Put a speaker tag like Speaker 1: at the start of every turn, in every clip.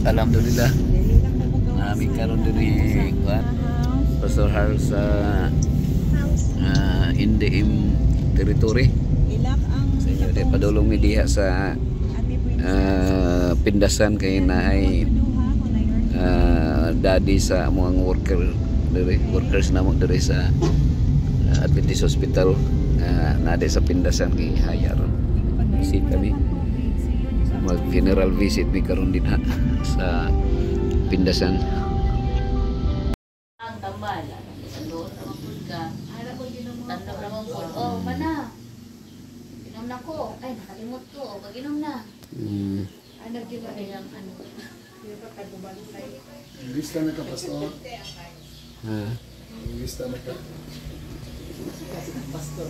Speaker 1: Alhamdulillah. Nami karon diri kuan Pastor House sa Indiim territory. Sa inyo di padulong mi diha sa pindasan kay naay daddy sa mga workers namo diri sa Adventist Hospital nade sa pindasan kay hayar. Si kami mag funeral visit mi karon din sa pindasan.
Speaker 2: Ang tambal, sa doon naman po ka. Tanda naman po. Oh, mana. Inom na ko. Ay, nakalimot ko. O, pag-inom na. Ano, di ba yung ano? Di ba kagubantay?
Speaker 3: Lista na ka, Pastor. Lista na ka. Pastor.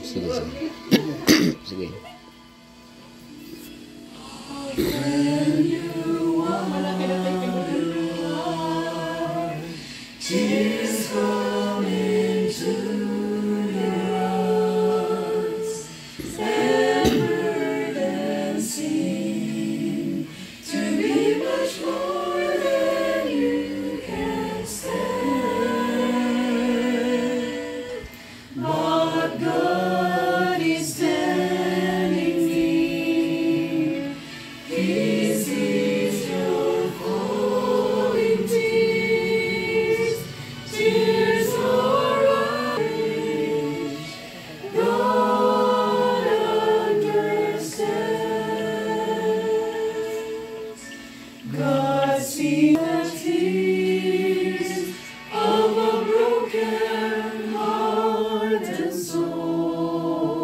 Speaker 1: Sige. Sige.
Speaker 4: Tears come into your eyes, and burden seem to be much more than you can stand. But God is standing near. He sees your falling tears. Tears are ours. God understands. God sees the tears of a broken heart and soul.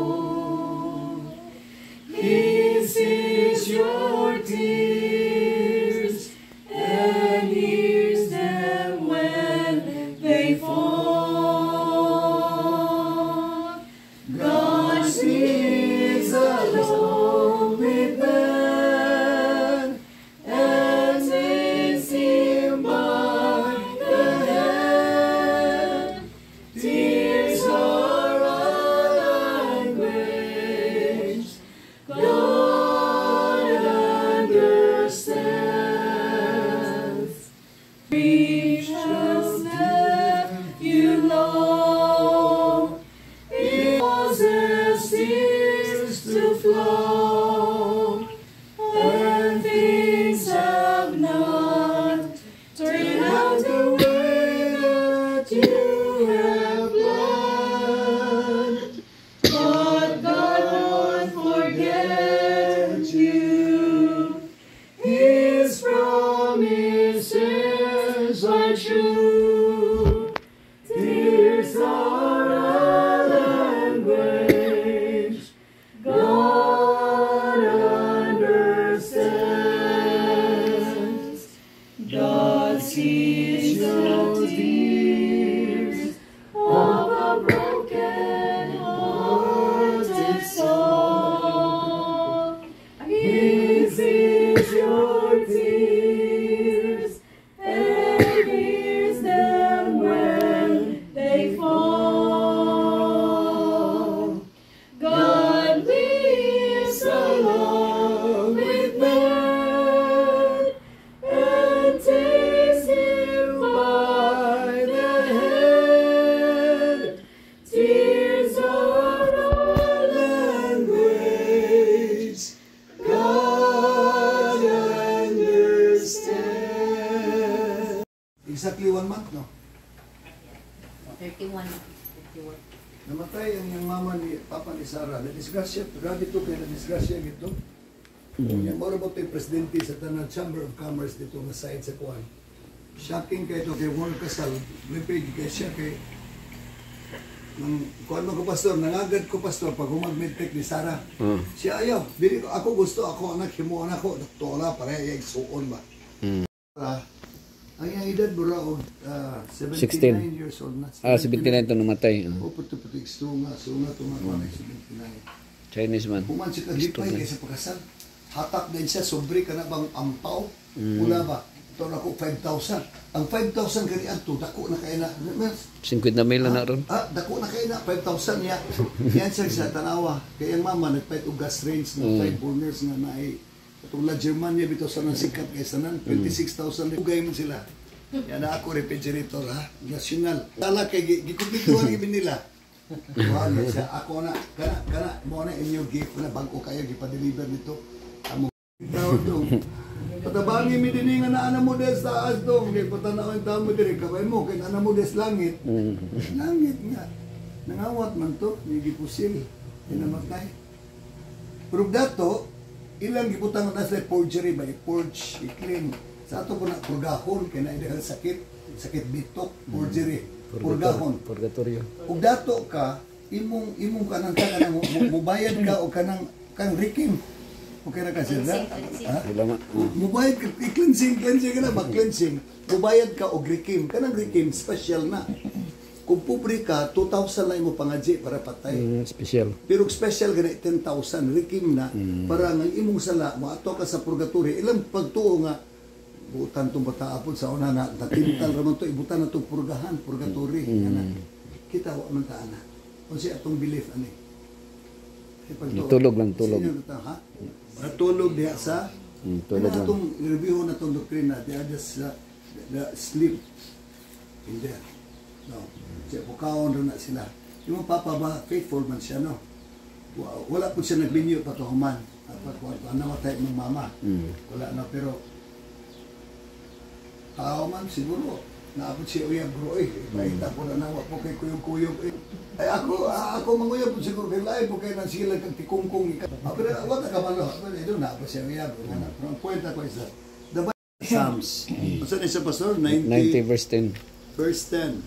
Speaker 4: He sees your tears and hears them when they fall. God sees along with them and takes him by the hand. Tears are a language God understands. Reaches that you know, it causes tears to flow, and things have not turned out the way that you have planned. But God won't forget you. His promises are true. Tears are a language God understands. God sees the tears of a broken hearted soul. He sees your tears and hears them when they fall. God lives along with man and takes him by the hand. Tears are a language God understands.
Speaker 3: Exactly 1 month, no?
Speaker 2: 31.
Speaker 3: Namatay ang yung mama ni Papa ni Sarah. Na-disgrasya, grabe ito kaya na-disgrasya ito. Yung moro ba ito yung presidente sa Tanan Chamber of Commerce dito na side sa Kuan. Shocking kayo ito kay Warren Casal. Lipig kay siya kay kuan mo ko pastor, nangagad ko pastor pag humag-medtech ni Sarah. Siya ayaw, dili ko ako gusto ako anak himo anak ko doktora para ay suon ba. Ang iyang edad bura og 79 years old na.
Speaker 1: 79 to namatay.
Speaker 3: Puti-puti sunga to mga 79.
Speaker 1: Chinese man.
Speaker 3: Human siya kaglipay kaysa pagkasal. hatak din siya, sobre ka na bang ampaw? Wala ba? Ito na ko 5,000. Ang 5,000 kanian to, dako na kayo na.
Speaker 1: 50 na mil na ron.
Speaker 3: Dako na kayo na, 5,000 niya. Yan siya sa tanawa. Kaya ang mama, nagpahit og gas range na 5 burners nga na ay katong la Germania bito sa nang sikat kay sanan 26,000 ugay mo sila. Yan na ako refrigerator ha, national. Tala kay gikumpletuhan ibin nila. Wala siya ako na kana mo na inyo gift na bago kayo gipa-deliver nito. Amo daw dong. Patabangi mi dinhi nga naa mo des taas dong, kay patanaw ang tamo diri kabay mo kay ana mo des langit. Langit nga. Nangawat man to, ni gipusil, inamatay. Pero dato ilang gibutang na sa forgery ba, forge, i-clean. Sa ato po na purgahon, kaya na idahal sakit bitok, forgery, purgahon.
Speaker 1: Purgatorio.
Speaker 3: Ug dato ka, imong kanang kanang mubayad ka o kanang rikim. Okay na ka sila?
Speaker 1: Wala nga.
Speaker 3: Mubayad ka, i-cleansing ka na ba, cleansing. Mubayad ka o rikim. Kanang rikim, special na. Kung pobre ka, 2,000 lang mo pangadji para patay.
Speaker 1: Special.
Speaker 3: Pero special gani 10,000 rikim na para ng imong sala moato ka sa purgatory. Ilang pagtuo nga butan tong bataapon sa una na natintal ra man to ibutan na tong purgatory. Kita wa man ta ana. Unsa atong belief ani?
Speaker 1: Tulog lang, tulog.
Speaker 3: Ha? Natulog diha sa
Speaker 1: Tulog lang.
Speaker 3: atong review na tong doktrina diha sa sleep in there. No. Siya pukaon rin na sila. Yung papa ba, faithful man siya, no? Wala po siya nagbinyo pa to human. Namatay ng mama. Wala na, pero tao man siguro. Naabot siya uyab, bro, eh. Mahita po na nawa po kay kuyog-kuyog, eh. Ay, ako manguyab po siguro kay lain po kayo nang sila kang tikungkong. Pero wala ka malo. Ito na po siya uyab. Pero ang kwenta ko isa. The Bible Psalms. Saan isa, Pastor?
Speaker 1: 90 verse 10.
Speaker 3: Verse 10.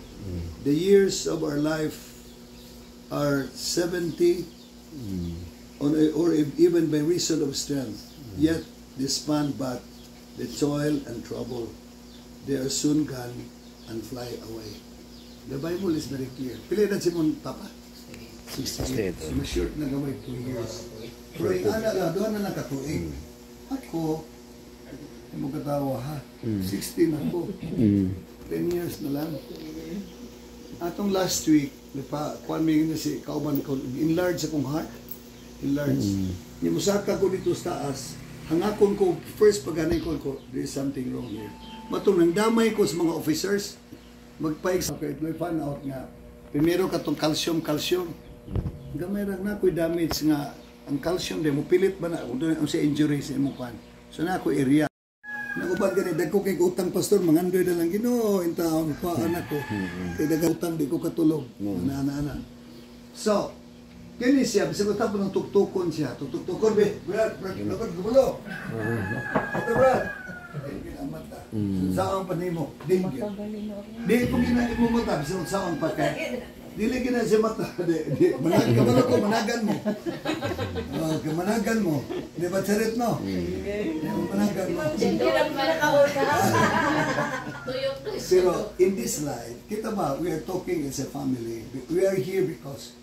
Speaker 3: The years of our life are 70 or even by reason of strength. Yet they span but the toil and trouble. They are soon gone and fly away. The Bible is very clear. Pili na si mong papa? 68. So, short na gamay 2 years. Pero yung anak doon na nakatuig. Ako, yung mga katawa ha, 16 ako. 10 years na lang. Atong last week, kuan may na si kauban ko, enlarge akong heart. Enlarge. Ni musaka ko dito sa taas, hangakon ko, first paghanay ko, there is something wrong here. Matong nang damay ko sa mga officers, magpaig sa okay, may find out nga, primero katong calcium. Gamay lang na ako'y damage nga, ang calcium, di mo pilit ba na, kung sa injury sa imong pan. So na ako area. Nakuban ganit, dagko kay utang pastor, mangandoy na lang Ginoo in taon pa anak ko. Kay dagang di ko katulog. Ana. So, kini siya, bisag ko tapos ng tuktukon siya. Tuktukon be, Brad, gubulo. Ito Brad. Mata. Saang pa nimo? Di ko ginain mo mata, bisag saang pa kay. Dili gina siya mata. Managan mo. Managan mo. Di ba charit no? Managan mo. Pero in this life, kita ba, we are talking as a family. We are here because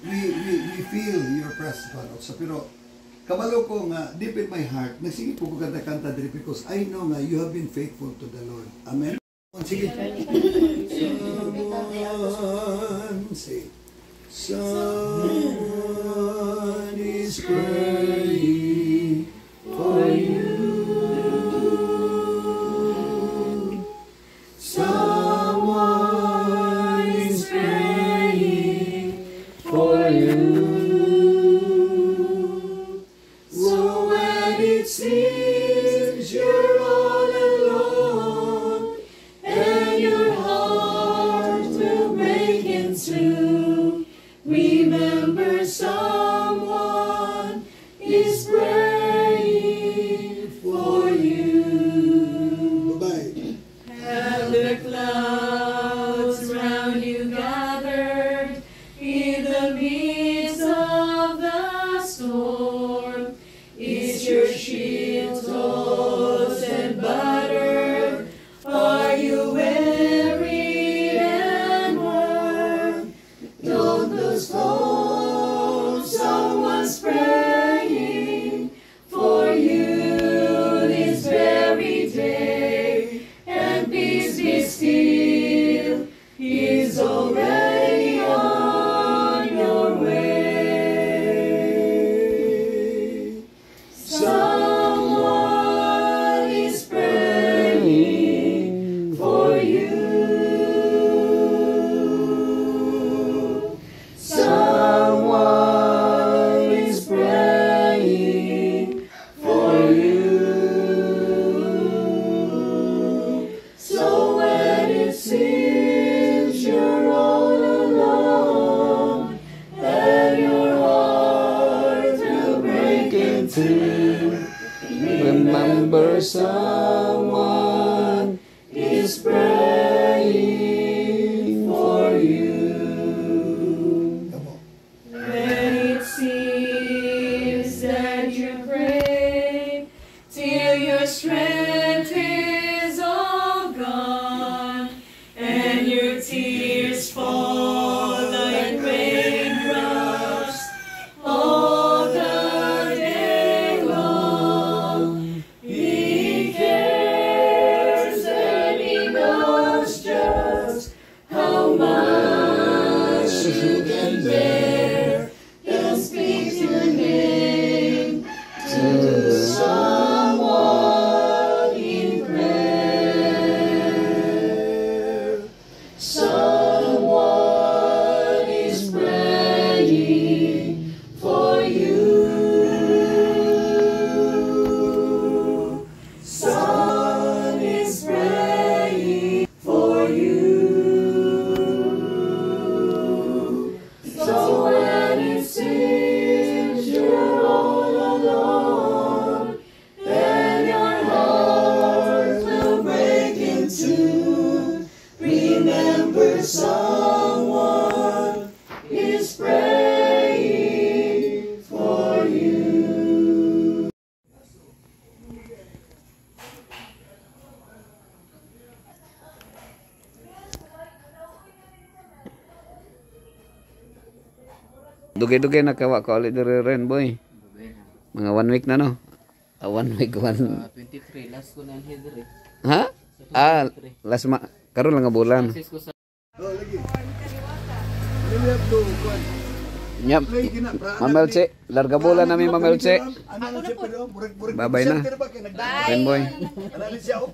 Speaker 3: we feel your presence also. Pero kabalo ko nga, deep in my heart, nagsingit po ko kanta-kanta diri because I know nga you have been faithful to the Lord. Amen? Sige. Someone is praying for you. Someone is praying for you. So when it seems you're all alone and your heart will break in two, remember someone is praying for you. Bye-bye.
Speaker 4: Have the clouds round you gathered in the midst of the storm? Is your shield tossed
Speaker 1: someone is praying for you.
Speaker 3: Come on.
Speaker 4: When it seems that you pray till your strength is all gone and your tears fall like raindrops all the day long. He cares and He knows just how much you can bear. He'll speak your name to someone in prayer. Someone is praying for you. Someone is praying for you. So when it seems you're all alone, and your heart will break in two, remember someone is praying for you.
Speaker 1: Dugay-dugay na kawa ka ulit diri rin, boy. Mga 1 week na, no? 1 week, 1...
Speaker 5: 23, last ko na ang header eh.
Speaker 1: Ha? Last karon lang nga bulan.
Speaker 5: Sis ko sa
Speaker 3: Oh, lagi. Ano we have to, kuwan?
Speaker 1: Nyap.
Speaker 3: Play gina, pra-
Speaker 1: Ma'am Elche, larga bulan namin, Ma'am Elche.
Speaker 3: Ano na siya, pero, burik-burik.
Speaker 1: Bye-bye na.
Speaker 3: Center ba, kaya nagdaan?
Speaker 1: Ren, boy.
Speaker 3: Ano na siya, oh.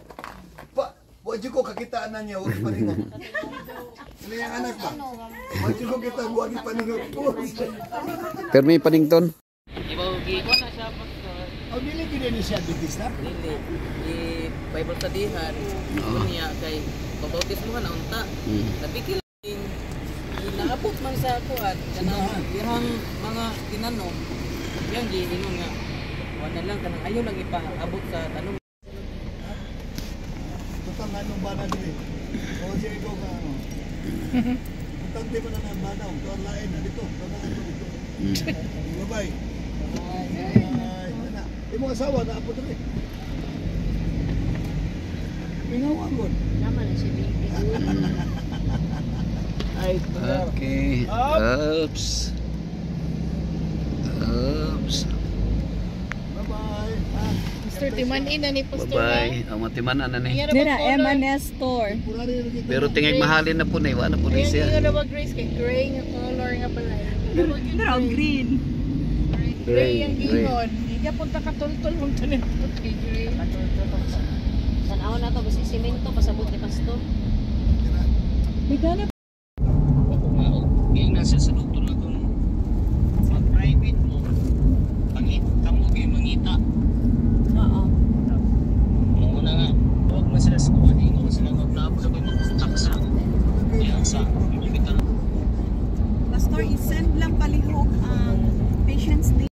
Speaker 3: Wadyo ko kakitaan na niya, huwag paningot. Ano yung anak ba? Wadyo ko kita, huwag paningot.
Speaker 1: Pero may panington.
Speaker 5: ibawgi ko na siya pastor.
Speaker 3: Oh, dili gina ni siya, dentista?
Speaker 5: Dili i Bible studyhan. Kunya kay pabautis mo na unta. Napikil inaabot man sa kuan kanang ihang mga tinanong. Yang giingon nga wala lang kanang ayo lang ipaabot sa tanong.
Speaker 3: Tutang anong bana dili? O siya ikaw ka ano? Tutang di mo na ng bana, tuwan lain na dito. Tutang ano dito. Bye-bye. Bye. Ano? Yung mga asawa, naapot rin. Pingawan ko.
Speaker 2: Naman na siya, baby.
Speaker 3: Ay,
Speaker 1: Okay. Oops. Oops.
Speaker 3: bye-bye.
Speaker 6: Pastor, timanin na ni Pastor.
Speaker 1: Bye-bye. Ang matimanan na ni.
Speaker 6: Nira, M&S store.
Speaker 3: Purari rin kita.
Speaker 1: Pero tingay mahalin na po na. Iwan na po
Speaker 6: Ayan,
Speaker 1: siya.
Speaker 6: yung na Grace, kay gray nga color nga pala.
Speaker 4: Pero green.
Speaker 6: Gray ang gingon. Hindi ka punta katultol mong tanin po kay gray.
Speaker 2: Sanaw na to, basta simento, pasabot ni Pastor.
Speaker 5: Ngayon na sa doktor na kung mag-private mo, kamo kayo mangita.
Speaker 6: Oo.
Speaker 5: Muna nga, huwag mo sila sa kuwan, hingo sila mag-labo sa pagpuntak sa yan sa pagpuntak.
Speaker 7: Pastor, isend lang palihog ang patient's name.